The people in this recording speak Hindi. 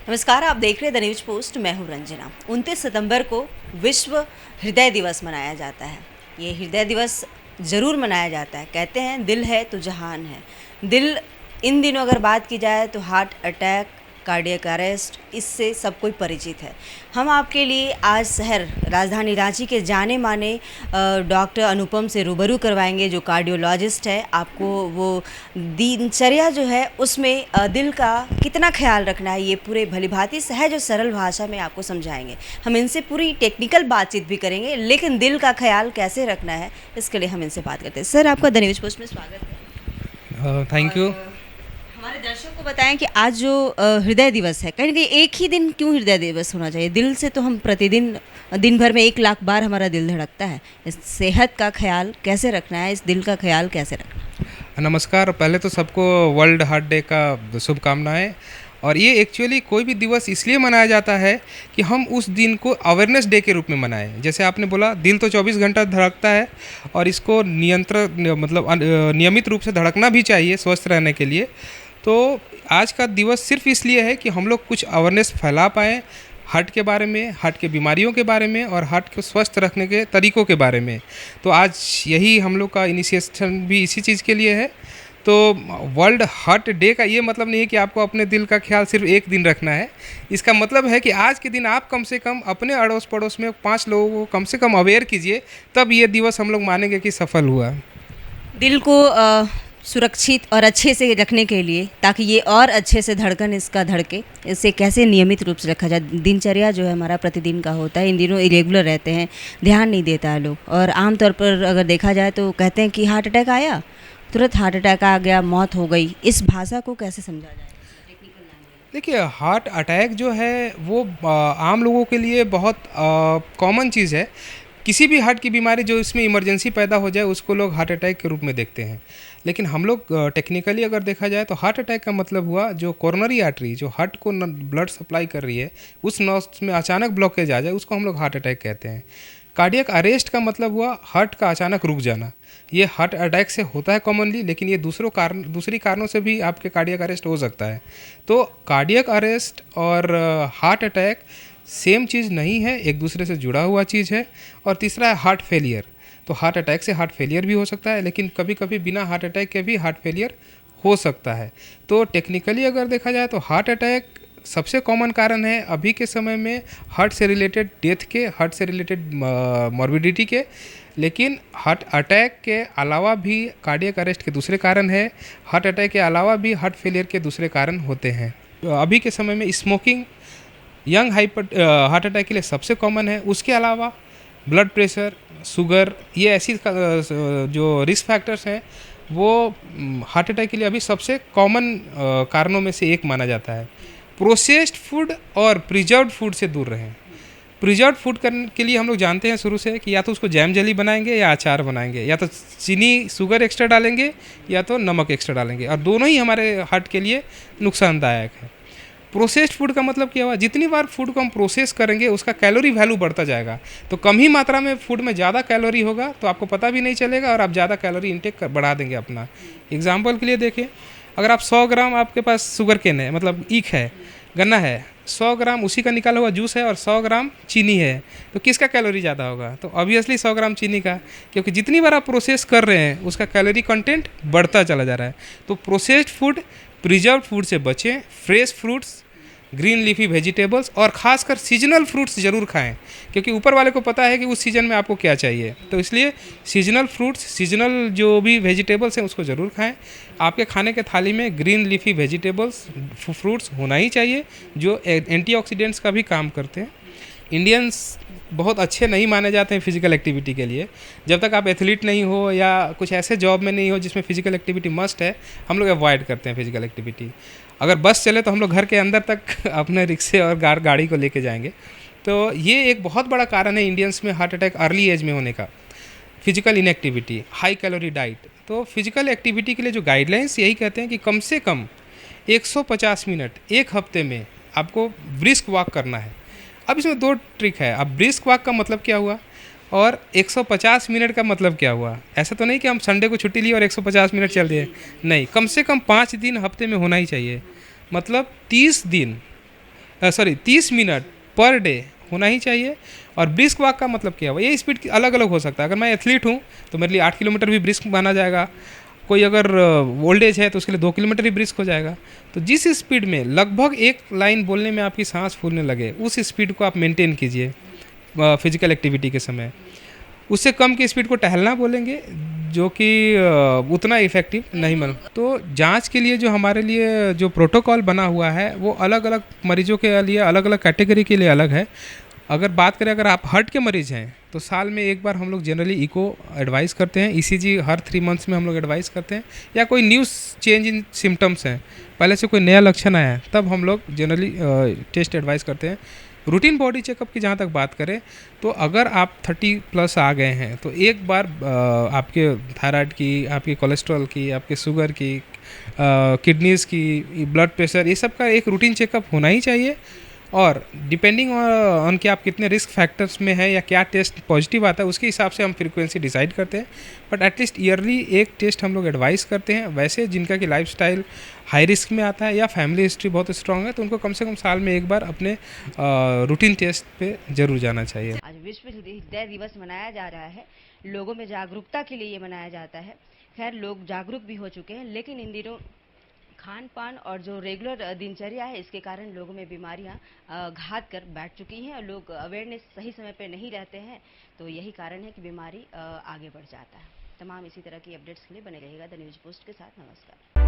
नमस्कार, आप देख रहे हैं द न्यूज पोस्ट। मैं हूं रंजना। 29 सितंबर को विश्व हृदय दिवस मनाया जाता है। ये हृदय दिवस ज़रूर मनाया जाता है। कहते हैं दिल है तो जहान है। दिल इन दिनों अगर बात की जाए तो हार्ट अटैक, कार्डियक अरेस्ट, इससे सब कोई परिचित है। हम आपके लिए आज शहर राजधानी रांची के जाने माने डॉक्टर अनुपम से रूबरू करवाएंगे, जो कार्डियोलॉजिस्ट है। आपको वो दिनचर्या जो है उसमें दिल का कितना ख्याल रखना है, ये पूरे भलीभांति सहज और सरल भाषा में आपको समझाएंगे। हम इनसे पूरी टेक्निकल बातचीत भी करेंगे, लेकिन दिल का ख्याल कैसे रखना है इसके लिए हम इनसे बात करते हैं। सर, आपका द न्यूज पोस्ट में स्वागत है। Thank you. हमारे दर्शकों को बताएं कि आज जो हृदय दिवस है, कहीं ना कहीं एक ही दिन क्यों हृदय दिवस होना चाहिए? दिल से तो हम प्रतिदिन दिन भर में 1 लाख बार हमारा दिल धड़कता है। इस सेहत का ख्याल कैसे रखना है, इस दिल का ख्याल कैसे रखना है? नमस्कार। पहले तो सबको वर्ल्ड हार्ट डे का शुभकामनाएं। और ये एक्चुअली कोई भी दिवस इसलिए मनाया जाता है कि हम उस दिन को अवेयरनेस डे के रूप में मनाएं। जैसे आपने बोला, दिल तो 24 घंटा धड़कता है और इसको नियमित रूप से धड़कना भी चाहिए स्वस्थ रहने के लिए। तो आज का दिवस सिर्फ इसलिए है कि हम लोग कुछ अवेयरनेस फैला पाएँ हार्ट के बारे में, हार्ट के बीमारियों के बारे में और हार्ट को स्वस्थ रखने के तरीक़ों के बारे में। तो आज यही हम लोग का इनिशिएशन भी इसी चीज़ के लिए है। तो वर्ल्ड हार्ट डे का ये मतलब नहीं है कि आपको अपने दिल का ख्याल सिर्फ एक दिन रखना है। इसका मतलब है कि आज के दिन आप कम से कम अपने अड़ोस पड़ोस में 5 लोगों को कम से कम अवेयर कीजिए, तब ये दिवस हम लोग मानेंगे कि सफल हुआ। दिल को सुरक्षित और अच्छे से रखने के लिए, ताकि ये और अच्छे से धड़कन इसका धड़के, इसे कैसे नियमित रूप से रखा जाए? दिनचर्या जो है हमारा प्रतिदिन का होता है, इन दिनों इरेगुलर रहते हैं, ध्यान नहीं देता है लोग। और आमतौर पर अगर देखा जाए तो कहते हैं कि हार्ट अटैक आया, तुरंत हार्ट अटैक आ गया, मौत हो गई। इस भाषा को कैसे समझा जाए? देखिए, हार्ट अटैक जो है वो आम लोगों के लिए बहुत कॉमन चीज़ है। किसी भी हार्ट की बीमारी जो इसमें इमरजेंसी पैदा हो जाए उसको लोग हार्ट अटैक के रूप में देखते हैं। लेकिन हम लोग टेक्निकली अगर देखा जाए तो हार्ट अटैक का मतलब हुआ जो कोरोनरी आर्टरी जो हार्ट को ब्लड सप्लाई कर रही है, उस नस में अचानक ब्लॉकेज आ जाए, उसको हम लोग हार्ट अटैक कहते हैं। कार्डियक अरेस्ट का मतलब हुआ हार्ट का अचानक रुक जाना। ये हार्ट अटैक से होता है कॉमनली, लेकिन ये दूसरी कारणों से भी आपके कार्डियक अरेस्ट हो सकता है। तो कार्डियक अरेस्ट और हार्ट अटैक सेम चीज़ नहीं है, एक दूसरे से जुड़ा हुआ चीज़ है। और तीसरा है हार्ट फेलियर। तो हार्ट अटैक से हार्ट फेलियर भी हो सकता है, लेकिन कभी कभी बिना हार्ट अटैक के भी हार्ट फेलियर हो सकता है। तो टेक्निकली अगर देखा जाए तो हार्ट अटैक सबसे कॉमन कारण है अभी के समय में हार्ट से रिलेटेड डेथ के, हार्ट से रिलेटेड मॉर्बिडिटी के। लेकिन हार्ट अटैक के अलावा भी कार्डियक अरेस्ट के दूसरे कारण है। हार्ट अटैक के अलावा भी हार्ट फेलियर के दूसरे कारण होते हैं। अभी के समय में स्मोकिंग यंग हार्ट अटैक के लिए सबसे कॉमन है। उसके अलावा ब्लड प्रेशर, शुगर, ये ऐसी जो रिस्क फैक्टर्स हैं वो हार्ट अटैक के लिए अभी सबसे कॉमन कारणों में से एक माना जाता है। प्रोसेस्ड फूड और प्रिजर्व्ड फूड से दूर रहें। प्रिजर्व्ड फूड करने के लिए हम लोग जानते हैं शुरू से कि या तो उसको जैम जली बनाएंगे या अचार बनाएंगे, या तो चीनी शुगर एक्स्ट्रा डालेंगे या तो नमक एक्स्ट्रा डालेंगे, और दोनों ही हमारे हार्ट के लिए नुकसानदायक है। प्रोसेस्ड फूड का मतलब क्या हुआ? जितनी बार फूड को हम प्रोसेस करेंगे उसका कैलोरी वैल्यू बढ़ता जाएगा। तो कम ही मात्रा में फूड में ज़्यादा कैलोरी होगा तो आपको पता भी नहीं चलेगा और आप ज़्यादा कैलोरी इंटेक बढ़ा देंगे अपना। एग्जाम्पल के लिए देखिए, अगर आप 100 ग्राम आपके पास शुगर केन है, मतलब ईख है, गन्ना है, 100 ग्राम उसी का निकाला हुआ जूस है और 100 ग्राम चीनी है, तो किसका कैलोरी ज़्यादा होगा? तो ऑब्वियसली 100 ग्राम चीनी का, क्योंकि जितनी बार आप प्रोसेस कर रहे हैं उसका कैलोरी कंटेंट बढ़ता चला जा रहा है। तो प्रोसेस्ड फूड, प्रिजर्व्ड फूड से बचें। Fresh fruits, green leafy vegetables और ख़ासकर सीजनल फ्रूट्स ज़रूर खाएं, क्योंकि ऊपर वाले को पता है कि उस सीज़न में आपको क्या चाहिए। तो इसलिए सीजनल फ्रूट्स, सीजनल जो भी वेजिटेबल्स हैं उसको ज़रूर खाएं। आपके खाने के थाली में ग्रीन लीफी वेजिटेबल्स, फ्रूट्स होना ही चाहिए जो एंटीऑक्सीडेंट्स का भी काम करते हैं। इंडियंस बहुत अच्छे नहीं माने जाते हैं फिजिकल एक्टिविटी के लिए। जब तक आप एथलीट नहीं हो या कुछ ऐसे जॉब में नहीं हो जिसमें फिजिकल एक्टिविटी मस्ट है, हम लोग अवॉइड करते हैं फिजिकल एक्टिविटी। अगर बस चले तो हम लोग घर के अंदर तक अपने रिक्शे और गाड़ी को लेके जाएंगे। तो ये एक बहुत बड़ा कारण है इंडियंस में हार्ट अटैक अर्ली एज में होने का। Physical inactivity, high calorie diet. तो फिजिकल एक्टिविटी के लिए जो गाइडलाइंस यही कहते हैं कि कम से कम 150 मिनट एक हफ्ते में आपको ब्रिस्क वॉक करना है। अब इसमें 2 ट्रिक है। अब ब्रिस्क वॉक का मतलब क्या हुआ और 150 मिनट का मतलब क्या हुआ? ऐसा तो नहीं कि हम संडे को छुट्टी लिए और 150 मिनट चल दिए, नहीं। कम से कम 5 दिन हफ्ते में होना ही चाहिए। मतलब 30 दिन सॉरी 30 मिनट पर डे होना ही चाहिए। और ब्रिस्क वॉक का मतलब क्या हुआ, ये स्पीड अलग अलग हो सकता है। अगर मैं एथलीट हूँ तो मेरे लिए 8 किलोमीटर भी ब्रिस्क माना जाएगा। कोई अगर ओल्ड एज है तो उसके लिए 2 किलोमीटर ही ब्रिस्क हो जाएगा। तो जिस स्पीड में लगभग एक लाइन बोलने में आपकी सांस फूलने लगे, उस स्पीड को आप मेंटेन कीजिए फिजिकल एक्टिविटी के समय। उससे कम की स्पीड को टहलना बोलेंगे, जो कि उतना इफ़ेक्टिव नहीं मन। तो जांच के लिए जो हमारे लिए जो प्रोटोकॉल बना हुआ है वो अलग अलग मरीजों के लिए, अलग अलग कैटेगरी के लिए अलग है। अगर बात करें, अगर आप हार्ट के मरीज़ हैं तो साल में एक बार हम लोग जनरली इको एडवाइस करते हैं, ईसीजी हर 3 मंथ्स में हम लोग एडवाइस करते हैं। या कोई न्यूज़ चेंज इन सिम्टम्स हैं, पहले से कोई नया लक्षण आया है, तब हम लोग जनरली टेस्ट एडवाइस करते हैं। रूटीन बॉडी चेकअप की जहाँ तक बात करें, तो अगर आप 30 प्लस आ गए हैं तो एक बार आपके थायराइड की, आपकी कोलेस्ट्रॉल की, आपके शुगर की, किडनीज़ की, ब्लड प्रेशर, ये सब का एक रूटीन चेकअप होना ही चाहिए। और डिपेंडिंग ऑन कि आप कितने रिस्क फैक्टर्स में हैं या क्या टेस्ट पॉजिटिव आता है, उसके हिसाब से हम फ्रीक्वेंसी डिसाइड करते हैं। बट एटलीस्ट ईयरली एक टेस्ट हम लोग एडवाइस करते हैं। वैसे जिनका कि लाइफस्टाइल हाई रिस्क में आता है या फैमिली हिस्ट्री बहुत स्ट्रांग है, तो उनको कम से कम साल में एक बार अपने रूटीन टेस्ट पे ज़रूर जाना चाहिए। आज विश्व हृदय दिवस मनाया जा रहा है, लोगों में जागरूकता के लिए ये मनाया जाता है। खैर, लोग जागरूक भी हो चुके हैं, लेकिन इन दिनों खान पान और जो रेगुलर दिनचर्या है, इसके कारण लोगों में बीमारियां घात कर बैठ चुकी हैं और लोग अवेयरनेस सही समय पे नहीं रहते हैं। तो यही कारण है कि बीमारी आगे बढ़ जाता है। तमाम इसी तरह की अपडेट्स के लिए बने रहिएगा द न्यूज़ पोस्ट के साथ। नमस्कार।